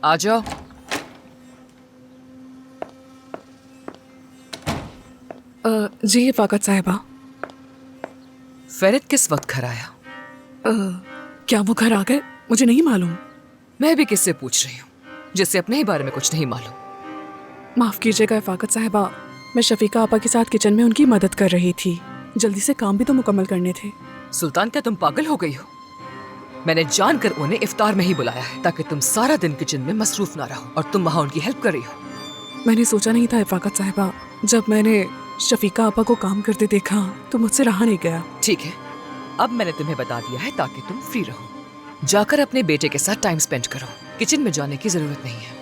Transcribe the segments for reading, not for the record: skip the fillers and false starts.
आ जाओ। जी इफ़ाकत साहिबा। फेरित किस वक्त घर आया? क्या वो घर आ गए? मुझे नहीं मालूम। मैं भी किससे पूछ रही हूँ जिससे अपने ही बारे में कुछ नहीं मालूम। माफ कीजिएगा इफ़ाकत साहिबा, मैं शफीका आपा के साथ किचन में उनकी मदद कर रही थी। जल्दी से काम भी तो मुकम्मल करने थे। सुल्तान, क्या तुम पागल हो गई हो? मैंने जानकर उन्हें इफ्तार में ही बुलाया है ताकि तुम सारा दिन किचन में मसरूफ ना रहो और तुम वहाँ उनकी हेल्प कर रही हो। मैंने सोचा नहीं था इफ़ाकत साहिबा, जब मैंने शफीका आपा को काम करते देखा तो मुझसे रहा नहीं गया। ठीक है, अब मैंने तुम्हें बता दिया है ताकि तुम फ्री रहो। जाकर अपने बेटे के साथ टाइम स्पेंड करो। किचन में जाने की जरूरत नहीं है।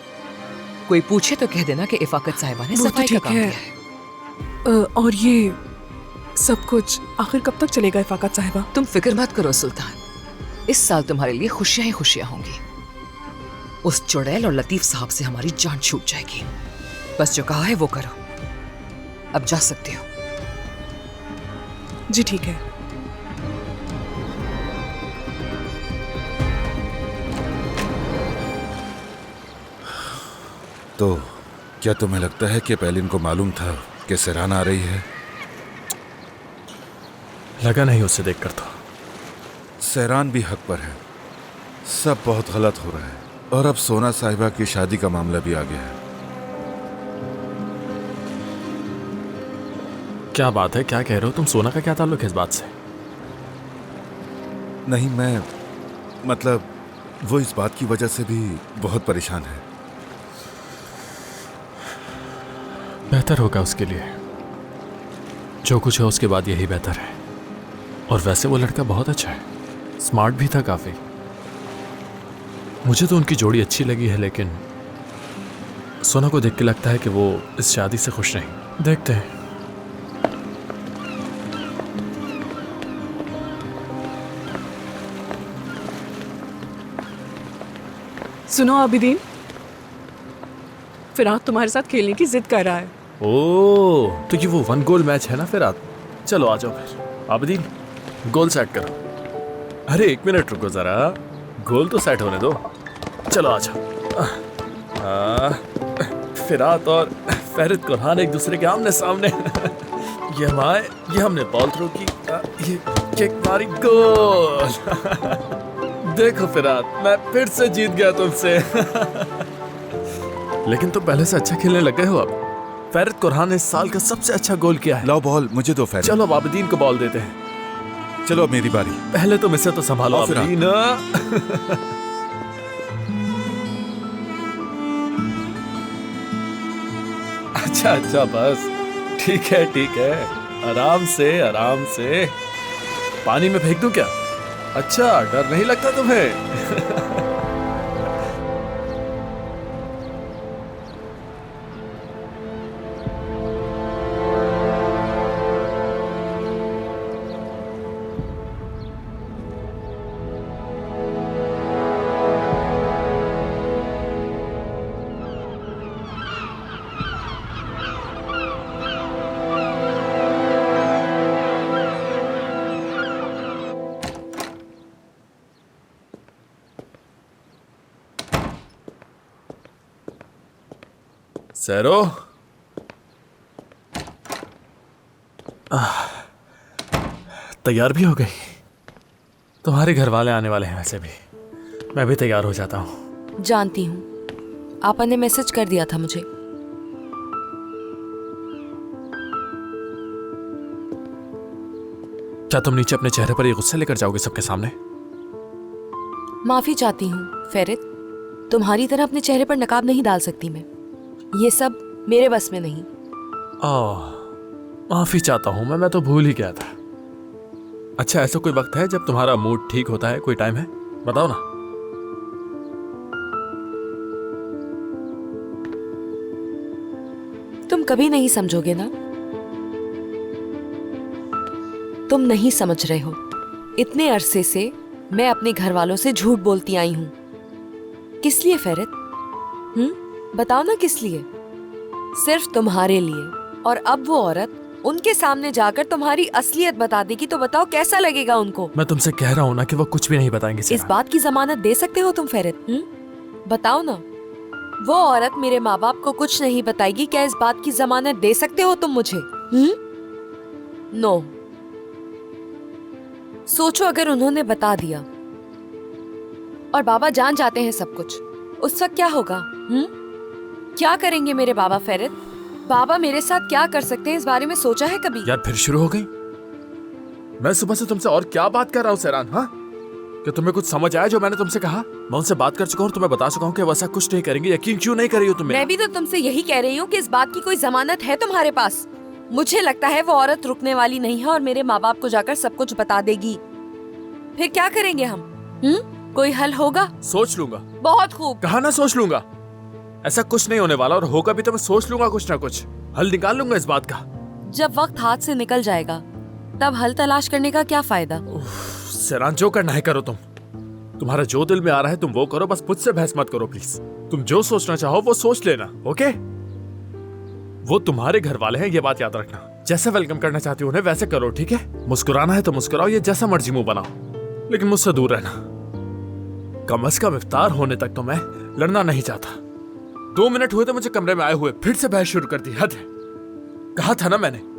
कोई पूछे तो कह देना कि इफ़ाकत साहिबा ने वो तो सफाई का ठीक काम है। किया है। और ये सब कुछ आखिर कब तक चलेगा इफ़ाकत साहिबा? तुम फिक्र मत करो सुल्तान, इस साल तुम्हारे लिए खुशियां ही खुशियां होंगी। उस चुड़ैल और लतीफ साहब से हमारी जान छूट जाएगी। बस जो कहा है वो करो। अब जा सकते हो। जी ठीक है। तो क्या तुम्हें लगता है कि पेलिन को मालूम था कि सेरान आ रही है? लगा नहीं उसे देखकर तो। सेरान भी हक पर है। सब बहुत गलत हो रहा है और अब सोना साहिबा की शादी का मामला भी आ गया है। क्या बात है, क्या कह रहे हो तुम? सोना का क्या ताल्लुक है इस बात से? नहीं, मैं मतलब वो इस बात की वजह से भी बहुत परेशान है। बेहतर होगा उसके लिए। जो कुछ है उसके बाद यही बेहतर है। और वैसे वो लड़का बहुत अच्छा है, स्मार्ट भी था काफी। मुझे तो उनकी जोड़ी अच्छी लगी है, लेकिन सोना को देख के लगता है कि वो इस शादी से खुश नहीं। देखते हैं। सुनो आबिदीन, फिराक तुम्हारे साथ खेलने की जिद कर रहा है। ओह, तो ये वो 1 गोल मैच है ना? फिर चलो आ जाओ। फिर आबिदीन, गोल सेट करो। अरे 1 मिनट रुको जरा, गोल तो सेट होने दो। चलो आ जाओ। फिरात और फेरित कुरहान एक दूसरे के आमने सामने। ये हमने बॉल थ्रो की, ये किक मारी, गोल। देखो फिरात, मैं फिर से जीत गया तुमसे। लेकिन तुम पहले से अच्छा खेलने लग गए हो अब। फेरित कुरहान ने इस साल का सबसे अच्छा गोल किया है। लाओ बॉल, मुझे दो फेरित। चलो अब आबिदीन को बॉल देते हैं। चलो अब मेरी बारी। पहले तुम इसे तो संभालो आबिदीन। अच्छा बस, ठीक है, आराम से। पानी में फेंक दूं क्या? अच्छा, डर नहीं लगता तुम्हें? सैरो, तैयार भी हो गई? तुम्हारे घर वाले आने वाले हैं। वैसे भी मैं भी तैयार हो जाता हूँ। जानती हूँ, आपा ने मैसेज कर दिया था मुझे। क्या तुम नीचे अपने चेहरे पर ये गुस्सा लेकर जाओगे सबके सामने? माफी चाहती हूँ फेरित, तुम्हारी तरह अपने चेहरे पर नकाब नहीं डाल सकती मैं। ये सब मेरे बस में नहीं। माफी चाहता हूँ मैं तो भूल ही गया था। अच्छा, ऐसा कोई वक्त है जब तुम्हारा मूड ठीक होता है? कोई टाइम है? बताओ ना। तुम कभी नहीं समझोगे ना। तुम नहीं समझ रहे हो। इतने अरसे से मैं अपने घर वालों से झूठ बोलती आई हूं। किस लिए फेरित? बताओ ना किस लिए? सिर्फ तुम्हारे लिए। और अब वो औरत उनके सामने जाकर तुम्हारी असलियत बता देगी तो बताओ कैसा लगेगा उनको? मैं तुमसे कह रहा हूँ ना कि वो कुछ भी नहीं बताएंगे। इस बात की जमानत दे सकते हो तुम फेरित? बताओ ना। वो औरत मेरे माँ बाप को कुछ नहीं बताएगी, क्या इस बात की जमानत दे सकते हो तुम मुझे? नो। सोचो अगर उन्होंने बता दिया और बाबा जान जाते हैं सब कुछ, उस वक्त क्या होगा? क्या करेंगे मेरे बाबा फेरित? बाबा मेरे साथ क्या कर सकते हैं, इस बारे में सोचा है कभी? यार फिर शुरू हो गई। मैं सुबह से तुमसे और क्या बात कर रहा हूँ सहरान? हाँ, क्या तुम्हें कुछ समझ आया जो मैंने तुमसे कहा? मैं उनसे बात कर चुका हूँ, तुम्हें बता चुका हूँ कि वैसा कुछ नहीं करेंगे। यकीन क्यों नहीं कर रही हो तुम? मैं भी तो तुमसे यही कह रही हूँ कि इस बात की कोई जमानत है तुम्हारे पास? मुझे लगता है वो औरत रुकने वाली नहीं है और मेरे माँ बाप को जाकर सब कुछ बता देगी। फिर क्या करेंगे हम? कोई हल होगा? सोच लूंगा। बहुत खूब। कहा ना सोच लूंगा। ऐसा कुछ नहीं होने वाला, और होगा भी तो मैं सोच लूंगा, कुछ ना कुछ हल निकाल लूंगा इस बात का। जब वक्त हाथ से निकल जाएगा तब हल तलाश करने का क्या फायदा? सहरान, जो करना है करो। तुम्हारा जो दिल में आ रहा है तुम वो करो, बस मुझसे बहस मत करो प्लीज। तुम जो सोचना चाहो वो सोच लेना, ओके? वो तुम्हारे घर वाले हैं, ये बात याद रखना। जैसे वेलकम करना चाहती हो उन्हें वैसे करो, ठीक है? मुस्कुराना है तो मुस्कुराओ, ये जैसा मर्जी मुंह बनाओ, लेकिन मुझसे दूर रहना। कम से कम इफ्तार होने तक तो मैं लड़ना नहीं चाहता। 2 मिनट हुए थे मुझे कमरे में आए हुए, फिर से बहस शुरू कर दी। हद है। कहा था ना मैंने।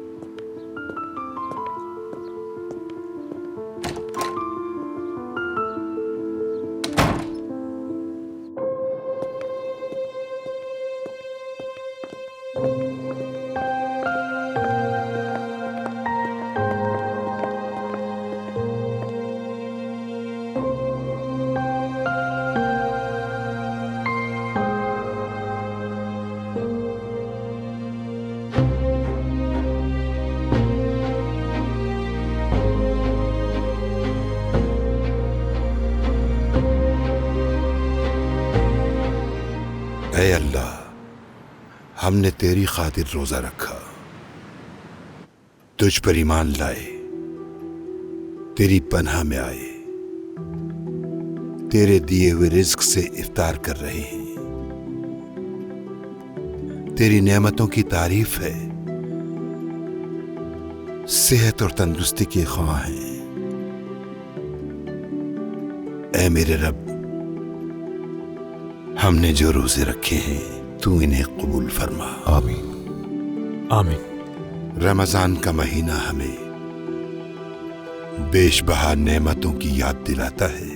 ऐ अल्लाह, हमने तेरी खातिर रोजा रखा, तुझ पर ईमान लाए, तेरी पनाह में आए, तेरे दिए हुए रिज्क से इफ्तार कर रहे हैं। तेरी नेमतों की तारीफ है, सेहत और तंदुरुस्ती के ख्वाह हैं। ऐ मेरे रब, हमने जो रोजे रखे हैं तू इन्हें कबूल फरमा। आमीन आमीन। रमजान का महीना हमें बेशबहा नेमतों की याद दिलाता है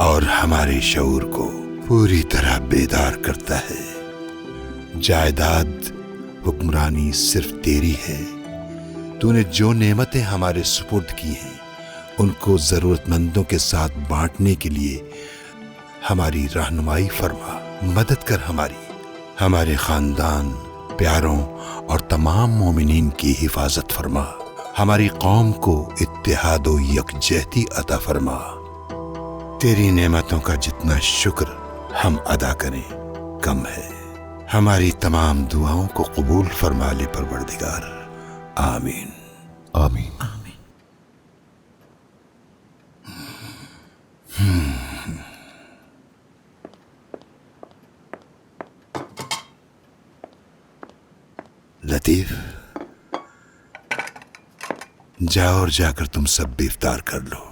और हमारे शऊर को पूरी तरह बेदार करता है। जायदाद हुक्मरानी सिर्फ तेरी है। तूने जो नेमतें हमारे सुपुर्द की हैं उनको जरूरतमंदों के साथ बांटने के लिए हमारी रहनुमाई फरमा। मदद कर हमारे खानदान, प्यारों और तमाम मोमिनीन की हिफाजत फरमा। हमारी कौम को इत्तेहाद व यकजहती अता फरमा। तेरी नेमतों का जितना शुक्र हम अदा करें कम है। हमारी तमाम दुआओं को कबूल फरमा ले परवरदिगार। आमीन आमीन। लतीफ, जाओ और जाकर तुम सब भी इफ्तार कर लो।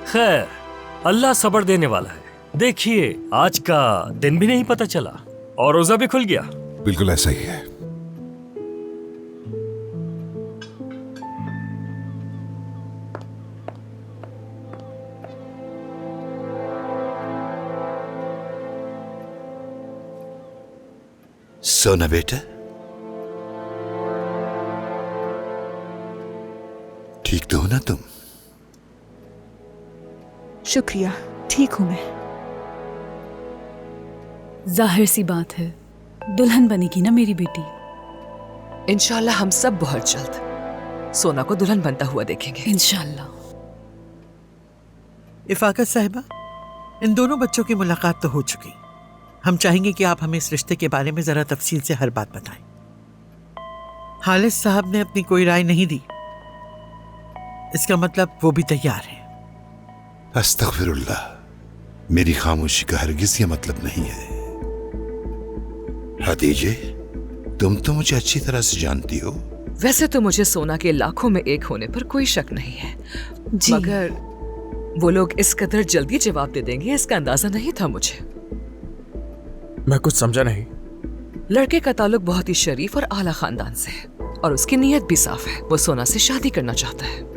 खैर, अल्लाह सब्र देने वाला है। देखिए, आज का दिन भी नहीं पता चला और रोजा भी खुल गया। बिल्कुल ऐसा ही है। सोना बेटा, ठीक तो हो ना तुम? शुक्रिया, ठीक हूँ मैं। जाहिर सी बात है, दुल्हन बनेगी ना मेरी बेटी। इंशाल्लाह हम सब बहुत जल्द सोना को दुल्हन बनता हुआ देखेंगे। इंशाल्लाह। इफाकत साहिबा, इन दोनों बच्चों की मुलाकात तो हो चुकी। हम चाहेंगे कि आप हमें इस रिश्ते के बारे में जरा तफसील से हर बात बताएं। हालिस साहब ने अपनी कोई राय नहीं दी, इसका मतलब वो भी तैयार है। अस्तगफिरुल्लाह, मेरी खामोशी का हरगिज ये मतलब नहीं है। हदीजे, तुम तो मुझे अच्छी तरह से जानती हो। वैसे तो मुझे सोना के लाखों में एक होने पर कोई शक नहीं है, जी। मगर वो लोग इस कदर जल्दी जवाब दे देंगे इसका अंदाजा नहीं था मुझे। मैं कुछ समझा नहीं। लड़के का ताल्लुक बहुत ही शरीफ और आला खानदान से है और उसकी नीयत भी साफ है। वो सोना से शादी करना चाहता है।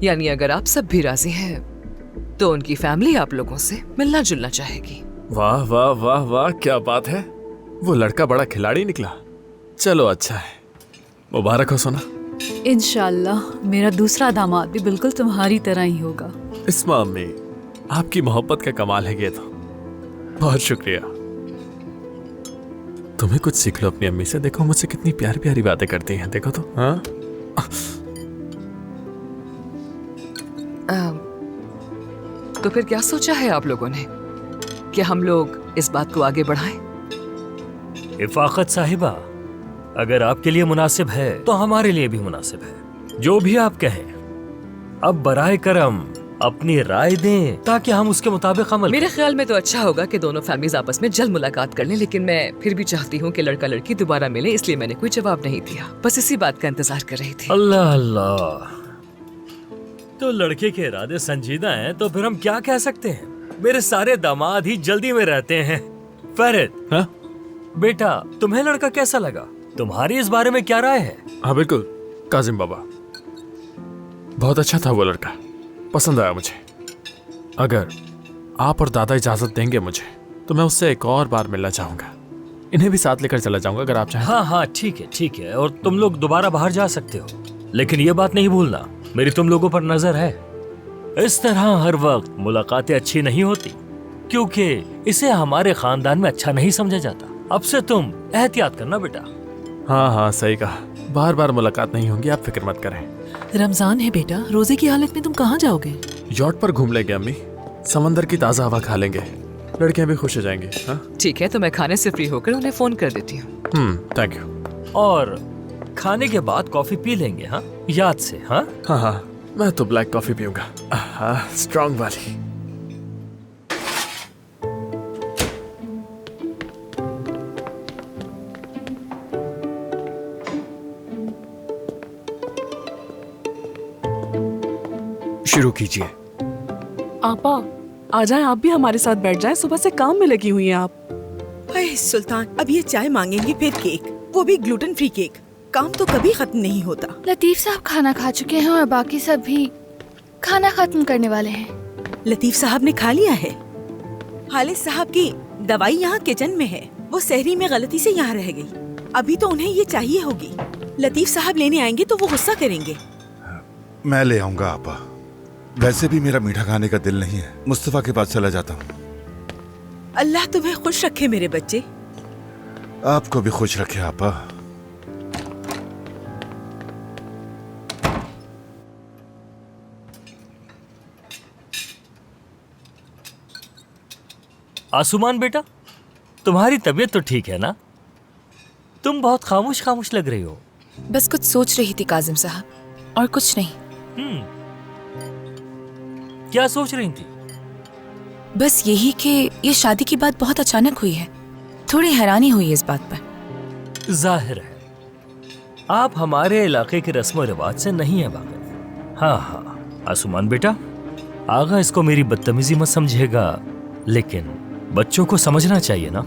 यानी अगर आप सब भी राजी हैं तो उनकी फैमिली आप लोगों से मिलना जुलना चाहेगी। वाह वाह वाह वाह, क्या बात है। वो लड़का बड़ा खिलाड़ी निकला। चलो अच्छा है, मुबारक हो सोना। इंशाल्लाह मेरा दूसरा दामाद भी बिल्कुल तुम्हारी तरह ही होगा। इस्मा अम्मी, आपकी मोहब्बत का कमाल है ये तो। बहुत शुक्रिया। तुम्हें कुछ सीख लो अपनी अम्मी से। देखो मुझसे कितनी प्यारी प्यारी बातें करती हैं, देखो तो। हाँ, तो फिर क्या सोचा है आप लोगों ने कि हम लोग इस बात को आगे बढ़ाएं? इफाकत साहिबा, अगर आपके लिए मुनासिब है तो हमारे लिए भी मुनासिब है। जो भी आप कहें, अब बराए करम अपनी राय दें ताकि हम उसके मुताबिक अमल मेरे ख्याल में तो अच्छा होगा कि दोनों फैमिलीज आपस में जल्द मुलाकात कर लें, लेकिन मैं फिर भी चाहती हूँ कि लड़का लड़की दोबारा मिले, इसलिए मैंने कोई जवाब नहीं दिया। बस इसी बात का इंतजार कर रही थी। अल्लाह अल्लाह, तो लड़के के इरादे संजीदा हैं तो फिर हम क्या कह सकते हैं। मेरे सारे दामाद ही जल्दी में रहते हैं। फरीद, हाँ? बेटा तुम्हें लड़का कैसा लगा? तुम्हारी इस बारे में क्या राय है? हाँ बिल्कुल काजिम बाबा, बहुत अच्छा था वो लड़का, पसंद आया मुझे। अगर आप और दादा इजाजत देंगे मुझे तो मैं उससे एक और बार मिलना चाहूंगा। इन्हें भी साथ लेकर चला जाऊंगा अगर आप चाहें। हाँ हाँ ठीक है ठीक है, और तुम लोग दोबारा बाहर जा सकते हो, लेकिन ये बात नहीं भूलना मेरी तुम लोगों पर नजर है। इस तरह हर वक्त मुलाकातें अच्छी नहीं होती, क्योंकि इसे हमारे खानदान में अच्छा नहीं समझा जाता। अब से तुम एहतियात करना बेटा। हाँ हाँ सही कहा, बार बार मुलाकात नहीं होंगी, आप फिक्र मत करें। रमजान है बेटा, रोजे की हालत में तुम कहाँ जाओगे? यॉट पर घूम लेंगे अम्मी, समंदर की ताज़ा हवा खा लेंगे, लड़कियां भी खुश हो जाएंगी। हाँ ठीक है, तो मैं खाने से फ्री होकर उन्हें फोन कर देती हूँ। Thank you. और खाने के बाद कॉफी पी लेंगे, हाँ याद से। हाँ हाँ हाँ, मैं तो ब्लैक कॉफी पीऊंगा, स्ट्रॉन्ग वाली। शुरू कीजिए। आपा आ जाएं, आप भी हमारे साथ बैठ जाएं, सुबह से काम में लगी हुई हैं आप। अरे सुल्तान, अब ये चाय मांगेंगे फिर केक, वो भी ग्लूटेन फ्री केक। काम तो कभी खत्म नहीं होता। लतीफ साहब खाना खा चुके हैं और बाकी सब भी खाना खत्म करने वाले हैं। लतीफ साहब ने खा लिया है। हालिस साहब की दवाई यहाँ किचन में है, वो सहरी में गलती से यहाँ रह गई। अभी तो उन्हें ये चाहिए होगी। लतीफ साहब लेने आएंगे तो वो गुस्सा करेंगे। मैं ले आऊंगा आपा। वैसे भी मेरा मीठा खाने का दिल नहीं है, मुस्तफा के पास चला जाता हूँ। अल्लाह तुम्हें खुश रखे मेरे बच्चे। आपको भी खुश रखे आपा। आसुमान बेटा, तुम्हारी तबीयत तो ठीक है ना? तुम बहुत खामोश खामोश लग रही हो। बस कुछ सोच रही थी काजिम साहब, और कुछ नहीं। क्या सोच रही थी? बस यही कि ये शादी की बात बहुत अचानक हुई है। थोड़ी हैरानी हुई इस बात पर। जाहिर है आप हमारे इलाके के रस्म रिवाज से नहीं है वाकिफ। हाँ हाँ आसुमान बेटा, आगा इसको मेरी बदतमीजी मत समझेगा, लेकिन बच्चों को समझना चाहिए ना,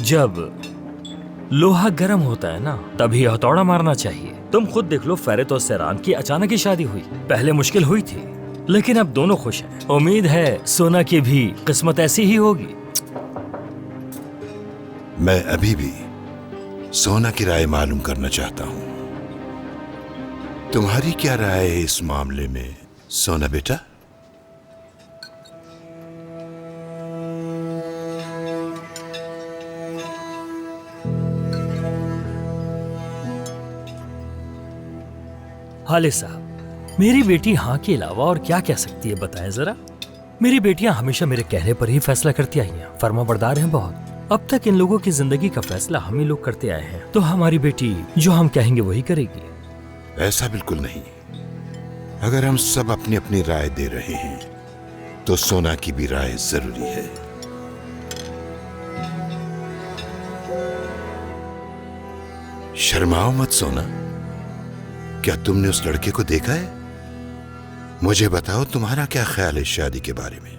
जब लोहा गर्म होता है ना तभी हथौड़ा मारना चाहिए। तुम खुद देख लो, फैरत और सैरान की अचानक ही शादी हुई। पहले मुश्किल हुई थी, लेकिन अब दोनों खुश हैं। उम्मीद है सोना की भी किस्मत ऐसी ही होगी। मैं अभी भी सोना की राय मालूम करना चाहता हूँ। तुम्हारी क्या राय है इस मामले में सोना बेटा? हाले साहब, मेरी बेटी हाँ के अलावा और क्या कह सकती है बताएं जरा। मेरी बेटियां हमेशा मेरे कहने पर ही फैसला करती आई हैं, फर्माबरदार हैं बहुत। अब तक इन लोगों की जिंदगी का फैसला हम ही लोग करते आए हैं, तो हमारी बेटी जो हम कहेंगे वही करेगी। ऐसा बिल्कुल नहीं। अगर हम सब अपनी अपनी राय दे रहे हैं तो सोना की भी राय जरूरी है। शर्माओ मत सोना। क्या तुमने उस लड़के को देखा है? मुझे बताओ तुम्हारा क्या ख्याल है शादी के बारे में?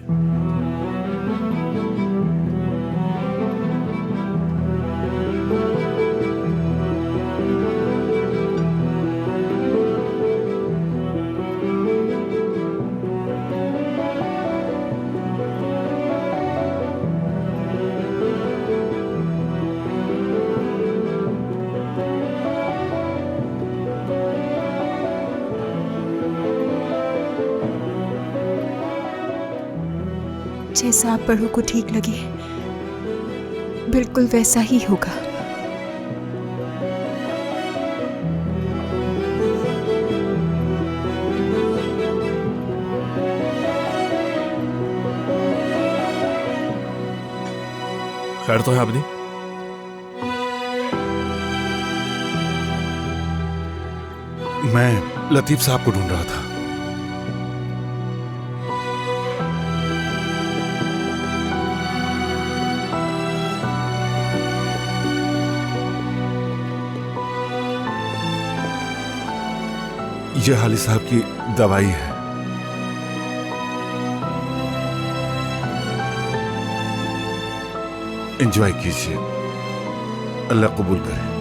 जैसा आप बड़ों को ठीक लगे बिल्कुल वैसा ही होगा। खैर तो है आपनी? मैं लतीफ साहब को ढूंढ रहा था। ये हाली साहब की दवाई है। एंजॉय कीजिए, अल्लाह कबूल करे।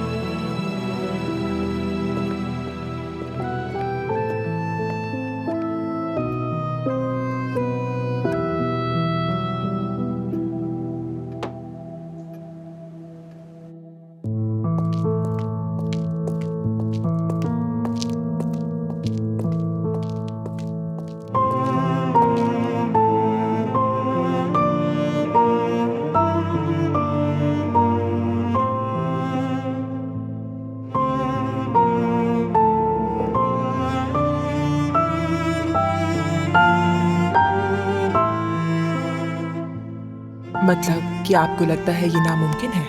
मतलब कि आपको लगता है ये नामुमकिन है?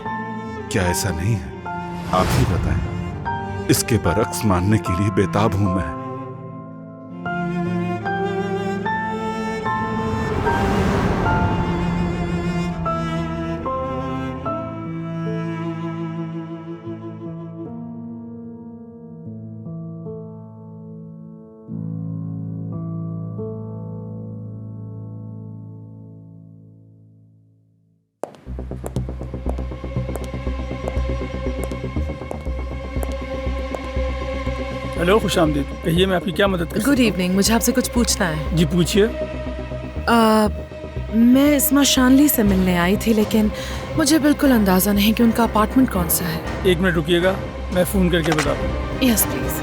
क्या ऐसा नहीं है? आप ही बताएं। इसके बरक्स मानने के लिए बेताब हूं मैं। हेलो, खुश आमदीद। कहिए, मैं आपकी क्या मदद कर सकता हूं? गुड इवनिंग, मुझे आपसे कुछ पूछना है। जी पूछिए। मैं इस्मा शानली से मिलने आई थी, लेकिन मुझे बिल्कुल अंदाजा नहीं कि उनका अपार्टमेंट कौन सा है। 1 मिनट रुकिएगा, मैं फोन करके बताता हूँ। Yes please.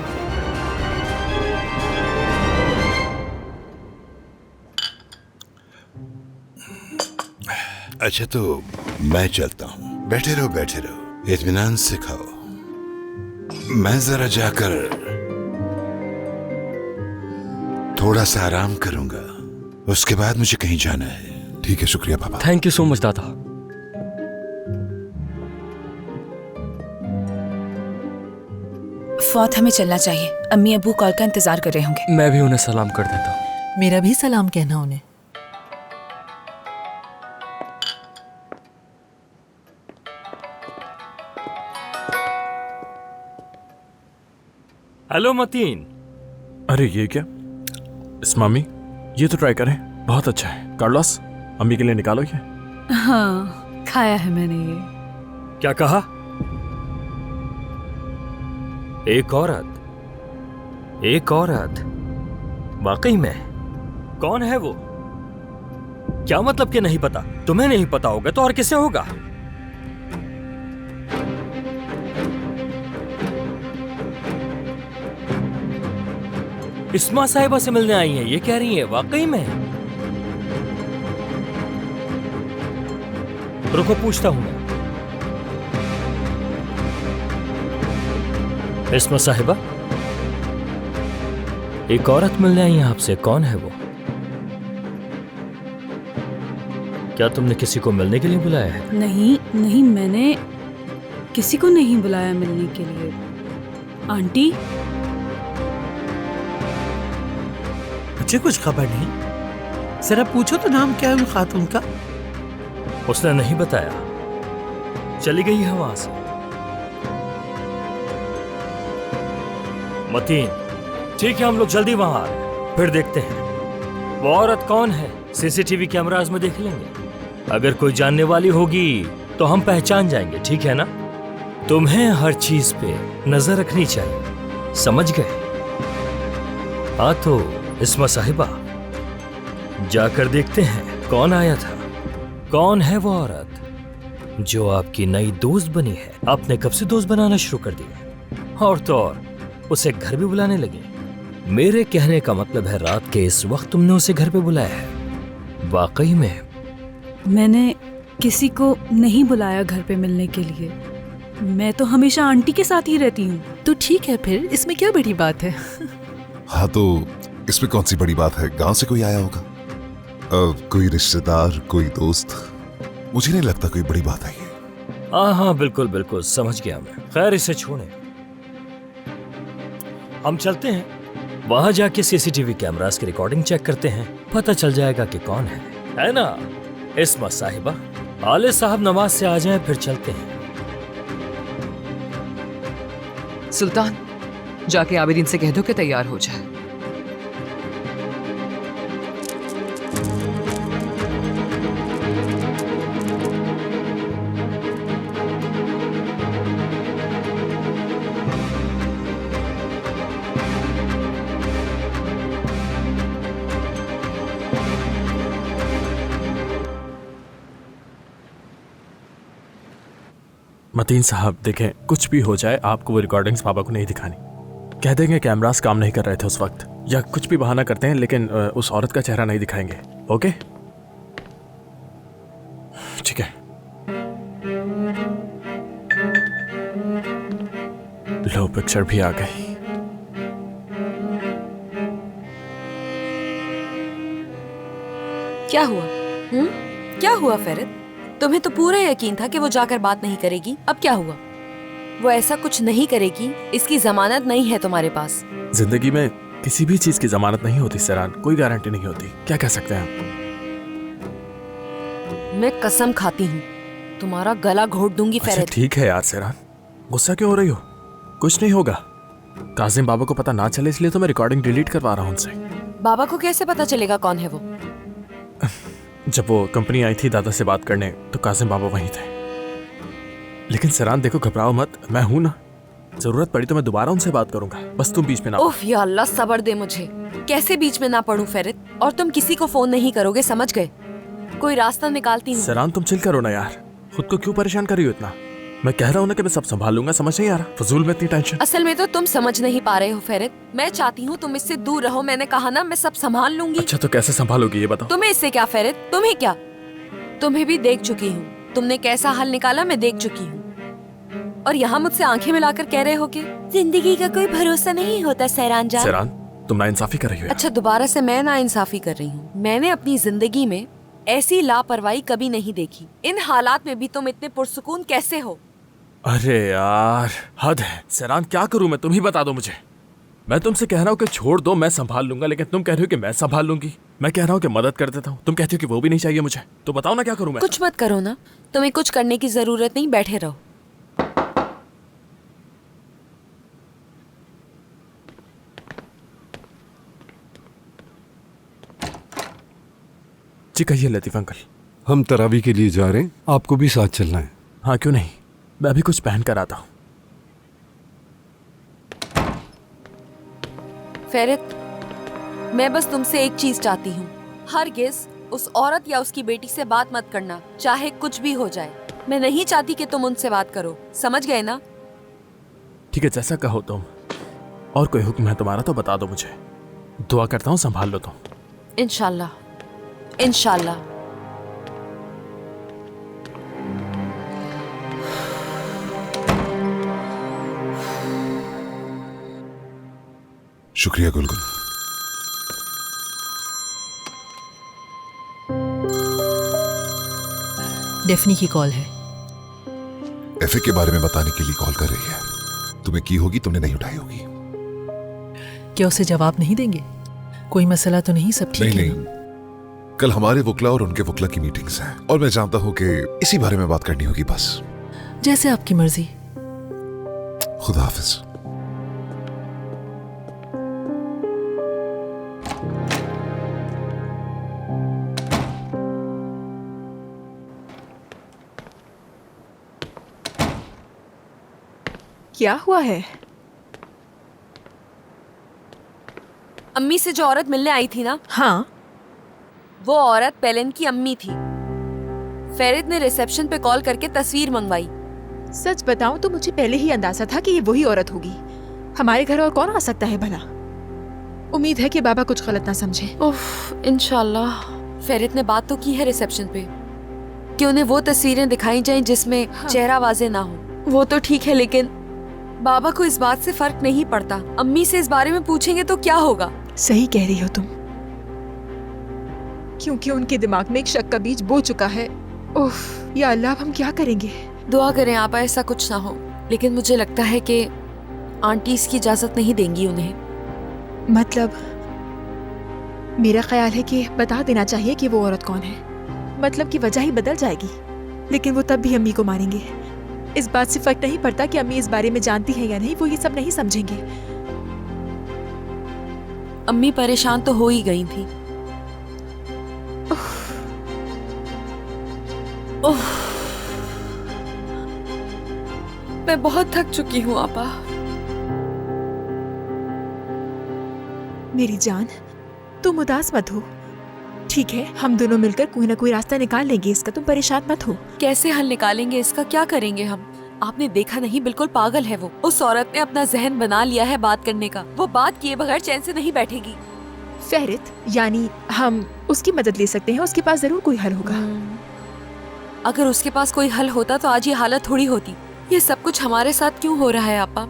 अच्छा तो मैं चलता हूँ। बैठे रहो बैठे रहो, इत्मीनान से खाओ। मैं जरा जाकर थोड़ा सा आराम करूंगा, उसके बाद मुझे कहीं जाना है। ठीक है, शुक्रिया पापा। थैंक यू सो मच दादा। फौत, हमें चलना चाहिए। अम्मी अबू कॉल का इंतजार कर रहे होंगे। मैं भी उन्हें सलाम कर देता हूँ। मेरा भी सलाम कहना उन्हें। हेलो मतीन। अरे ये क्या? इस्मामी, ये तो ट्राई करें, बहुत अच्छा है। कार्लोस, अम्मी के लिए निकालो ये। हाँ, खाया है मैंने ये। क्या कहा? एक औरत वाकई में? कौन है वो? क्या मतलब कि नहीं पता? तुम्हें नहीं पता होगा तो और किसे होगा? इस्मा साहिबा से मिलने आई हैं, ये कह रही हैं वाकई में? रुको पूछता हूं मैं। इस्मा साहिबा, एक औरत मिलने आई है आपसे, कौन है वो? क्या तुमने किसी को मिलने के लिए बुलाया है? नहीं नहीं, मैंने किसी को नहीं बुलाया मिलने के लिए। आंटी, मुझे कुछ खबर नहीं। जरा पूछो तो नाम क्या है उन खातून का? उसने नहीं बताया, चली गई है वहां से। मतीन, ठीक है, हम लोग जल्दी वहां आ रहे हैं, फिर देखते हैं वो औरत कौन है। सीसीटीवी कैमरास में देख लेंगे, अगर कोई जानने वाली होगी तो हम पहचान जाएंगे, ठीक है ना? तुम्हें हर चीज पे नजर रखनी चाहिए, समझ गए? हाँ तो इस्मा साहिबा, जाकर देखते हैं कौन आया था, कौन है वो औरत जो आपकी नई दोस्त बनी है। आपने कब से दोस्त बनाना शुरू कर दिया, और तो और उसे घर भी बुलाने लगे। मेरे कहने का मतलब है रात के इस वक्त तुमने उसे घर पे बुलाया है? वाकई में? मैंने किसी को नहीं बुलाया घर पे मिलने के लिए। मैं तो हमेशा आंटी के साथ ही रहती हूँ। तो ठीक है, फिर इसमें क्या बड़ी बात है? हाँ तो इसमें कौन सी बड़ी बात है? गांव से कोई आया होगा, कोई रिश्तेदार, कोई दोस्त। मुझे नहीं लगता कोई बड़ी बात है ये। हाँ बिल्कुल बिल्कुल, समझ गया मैं। खैर इसे छोड़ें, हम चलते हैं, वहां जाके सीसीटीवी कैमरास की रिकॉर्डिंग चेक करते हैं, पता चल जाएगा कि कौन है ना? इस्मा साहिबा, आले साहब नमाज से आ जाएं, फिर चलते हैं। सुल्तान, जाके आबिदीन से कह दो कि तैयार हो जाए। मतीन साहब देखें, कुछ भी हो जाए आपको वो रिकॉर्डिंग्स पापा को नहीं दिखानी। कह देंगे कैमरास काम नहीं कर रहे थे उस वक्त, या कुछ भी बहाना करते हैं, लेकिन उस औरत का चेहरा नहीं दिखाएंगे। ओके ठीक है। लो पिक्चर भी आ गई। क्या हुआ? क्या हुआ फेरित? तुम्हें तो पूरा यकीन था कि वो जाकर बात नहीं करेगी, अब क्या हुआ? वो ऐसा कुछ नहीं करेगी, इसकी जमानत नहीं है तुम्हारे पास। जिंदगी में किसी भी चीज की जमानत नहीं होती सरान, कोई गारंटी नहीं होती। क्या कह सकते हैं आप? मैं कसम खाती हूँ तुम्हारा गला घोट दूंगी अच्छा फेरित। ठीक है यार सरान, गुस्सा क्यों हो रही हो? कुछ नहीं होगा। काजिम बाबा को पता ना चले इसलिए तो मैं रिकॉर्डिंग डिलीट करवा रहा हूँ उनसे। बाबा को कैसे पता चलेगा कौन है वो? जब वो कंपनी आई थी दादा से बात करने तो कासिम बाबा वहीं थे। लेकिन सरान देखो, घबराओ मत, मैं हूं ना, जरूरत पड़ी तो मैं दोबारा उनसे बात करूंगा, बस तुम बीच में ना। उफ या अल्लाह, सब्र दे मुझे। कैसे बीच में ना पड़ूं फेरित? और तुम किसी को फोन नहीं करोगे, समझ गए? कोई रास्ता निकालती हूँ। सरान तुम चिल करो ना यार, खुद को क्यों परेशान कर रही हो इतना? मैं कह रहा हूँ ना कि मैं सब संभाल लूंगा, समझ नहीं आ रहा? फजूल में इतनी टेंशन। असल में तो तुम समझ नहीं पा रहे हो फेरित, मैं चाहती हूँ तुम इससे दूर रहो। मैंने कहा ना, मैं सब संभाल लूंगी। अच्छा तो कैसे संभालोगी ये बताओ? तुम्हें इससे क्या फेरित, तुम्हें क्या? तुम्हें भी देख चुकी हूँ, तुमने कैसा हल निकाला मैं देख चुकी हूँ। और यहाँ मुझसे आंखें मिलाकर कह रहे हो कि जिंदगी का कोई भरोसा नहीं होता सैरान जान। सैरान, तुम नाइंसाफी कर रही हो। अच्छा दोबारा से मैं नाइंसाफी कर रही हूँ? मैंने अपनी जिंदगी में ऐसी लापरवाही कभी नहीं देखी। इन हालात में भी तुम इतने पुरसुकून कैसे हो? अरे यार हद है। सैरान क्या करूं मैं, तुम ही बता दो मुझे। मैं तुमसे कह रहा हूँ कि छोड़ दो, मैं संभाल लूंगा, लेकिन तुम कह रही हो कि मैं संभाल लूंगी। मैं कह रहा हूँ कि मदद कर देता हूँ, तुम कहती हो कि वो भी नहीं चाहिए मुझे। तो बताओ ना क्या करूँ मैं? कुछ मत करो ना, तुम्हें कुछ करने की जरूरत नहीं, बैठे रहो। जी कहिए लतीफ अंकल। हम तरावी के लिए जा रहे हैं, आपको भी साथ चलना है। हाँ क्यों नहीं, मैं अभी कुछ पहन कर आता हूँ। फेरित, मैं बस तुमसे एक चीज चाहती हूँ, हरगिज़ उस औरत या उसकी बेटी से बात मत करना, चाहे कुछ भी हो जाए। मैं नहीं चाहती कि तुम उनसे बात करो, समझ गए ना? ठीक है जैसा कहो तुम। और कोई हुक्म है तुम्हारा तो बता दो मुझे। दुआ करता हूँ संभाल लो तुम। इंशाल्लाह इंशाल्लाह। शुक्रिया गुलगुल। डेफनी की कॉल है। एफए के बारे में बताने के लिए कॉल कर रही है। तुम्हें की होगी, तुमने नहीं उठाई होगी। क्या उसे जवाब नहीं देंगे? कोई मसला तो नहीं, सब ठीक है? नहीं, कल हमारे वकला और उनके वकला की मीटिंग्स हैं और मैं जानता हूं कि इसी बारे में बात करनी होगी बस। जैसे आपकी मर्जी। खुदा हाफिज। क्या हुआ है? अम्मी से जो औरत मिलने आई थी ना, हाँ, वो औरत पेलन की अम्मी थी। फेरिद ने रिसेप्शन पे कॉल करके तस्वीर मंगवाई। सच बताऊं तो मुझे पहले ही अंदाजा था कि ये वही औरत होगी। हमारे घर और कौन आ सकता है भला? उम्मीद है कि बाबा कुछ गलत ना समझे। उफ, इंशाल्लाह। फेरिद ने बात तो की है रिसेप्शन पे कि उन्हें वो तस्वीरें दिखाई जाएं जिसमें चेहरा वाजे ना हो। वो तो ठीक है, लेकिन बाबा को इस बात से फर्क नहीं पड़ता। अम्मी से इस बारे में पूछेंगे तो क्या होगा? सही कह रही हो तुम, क्योंकि उनके दिमाग में एक शक का बीज बो चुका है। उफ, या अल्लाह, अब हम क्या करेंगे? दुआ करें आप ऐसा कुछ ना हो, लेकिन मुझे लगता है कि आंटी इसकी इजाजत नहीं देंगी उन्हें। मतलब मेरा ख्याल है कि बता देना चाहिए कि वो औरत कौन है। मतलब कि वजह ही बदल जाएगी, लेकिन वो तब भी अम्मी को मारेंगे। इस बात से फर्क नहीं पड़ता कि अम्मी इस बारे में जानती है या नहीं, वो ये सब नहीं समझेंगे। अम्मी परेशान तो हो ही गई थी। मैं बहुत थक चुकी हूँ आपा। मेरी जान, तुम उदास मत हो, ठीक है? हम दोनों मिलकर कोई ना कोई रास्ता निकाल लेंगे इसका, तुम परेशान मत हो। कैसे हल निकालेंगे इसका? क्या करेंगे हम? आपने देखा नहीं, बिल्कुल पागल है वो। उस औरत ने अपना जहन बना लिया है बात करने का। वो बात किए बगैर चैन से नहीं बैठेगी। फेरित, यानी हम उसकी मदद ले सकते हैं, उसके पास जरूर कोई हल होगा। अगर उसके पास कोई हल होता तो आज ये हालत थोड़ी होती। ये सब कुछ हमारे साथ क्यों हो रहा है आपा?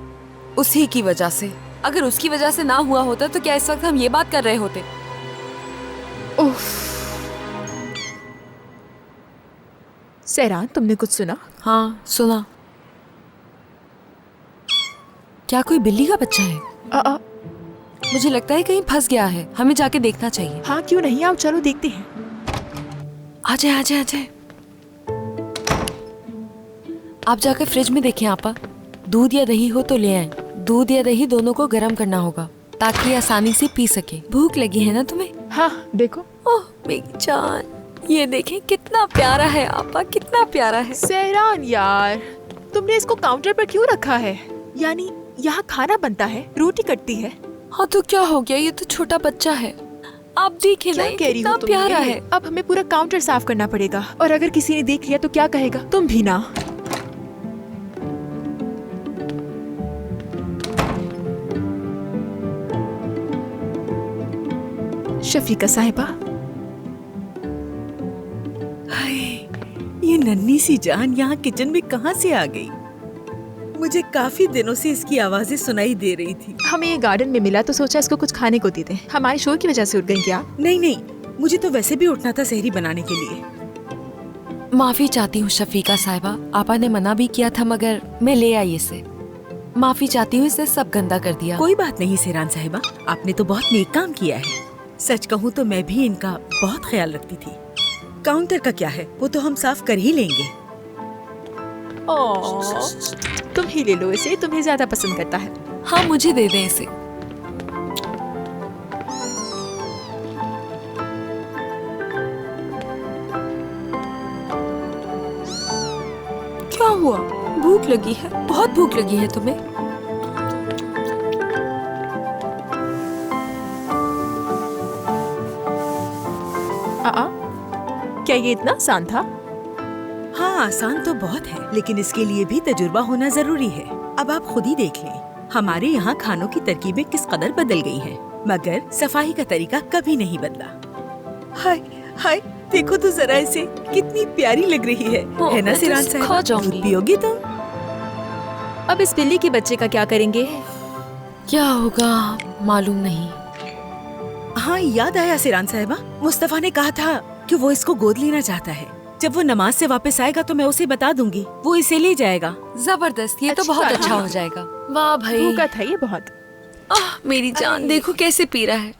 उसी की वजह से। अगर उसकी वजह से ना हुआ होता तो क्या इस वक्त हम ये बात कर रहे होते? सहरान, तुमने कुछ सुना? हाँ, सुना। क्या कोई बिल्ली का बच्चा है? मुझे लगता है कहीं फंस गया है, हमें जाके देखना चाहिए। हाँ, क्यों नहीं, आओ चलो देखते हैं। आ जाए आ जाए आ जाए। आप जाकर फ्रिज में देखें आपा, दूध या दही हो तो ले आए। दूध या दही दोनों को गर्म करना होगा ताकि आसानी से पी सके। भूख लगी है ना तुम्हें? हाँ, देखो। ओह मेरी जान, ये देखें कितना प्यारा है आपा, कितना प्यारा है। सहरान यार, तुमने इसको काउंटर पर क्यों रखा है? यानी यहाँ खाना बनता है, रोटी कटती है। हाँ तो क्या हो गया, ये तो छोटा बच्चा है। आप देखें ना, कितना प्यारा है। अब हमें पूरा काउंटर साफ करना पड़ेगा, और अगर किसी ने देख लिया तो क्या कहेगा? तुम भी ना। शफीका साहिबा, ये नन्ही सी जान यहाँ किचन में कहाँ से आ गई? मुझे काफी दिनों से इसकी आवाजें सुनाई दे रही थी। हमें ये गार्डन में मिला तो सोचा इसको कुछ खाने को दे दें। हमारे शोर की वजह से उठ गई क्या? नहीं नहीं, मुझे तो वैसे भी उठना था सहरी बनाने के लिए। माफी चाहती हूँ शफीका साहिबा, आपा ने मना भी किया था मगर मैं ले आई इसे। माफी चाहती हूँ, इसने सब गंदा कर दिया। कोई बात नहीं सहरान साहिबा, आपने तो बहुत नेक काम किया है। सच कहूँ तो मैं भी इनका बहुत ख्याल रखती थी। काउंटर का क्या है, वो तो हम साफ कर ही लेंगे। तुम ही ले लो इसे, तुम्हें ज्यादा पसंद करता है। हाँ, मुझे दे दें इसे। क्या हुआ? भूख लगी है? बहुत भूख लगी है तुम्हें? क्या ये इतना आसान था? हाँ, आसान तो बहुत है, लेकिन इसके लिए भी तजुर्बा होना जरूरी है। अब आप खुद ही देख लें, हमारे यहाँ खानों की तरकीबें किस कदर बदल गई हैं। मगर सफाई का तरीका कभी नहीं बदला। हाय हाय, देखो तो जरा इसे, कितनी प्यारी लग रही है ना सिरान साहिबा? दूध पियोगी तुम? अब इस बिल्ली के बच्चे का क्या करेंगे? क्या होगा मालूम नहीं। हाँ, याद आया सिरान साहिबा, मुस्तफा ने कहा था कि वो इसको गोद लेना चाहता है। जब वो नमाज से वापस आएगा तो मैं उसे बता दूंगी, वो इसे ले जाएगा। जबरदस्त, ये तो बहुत अच्छा हो जाएगा। वाह भाई, भूखा था ये बहुत। मेरी जान देखो कैसे पी रहा है।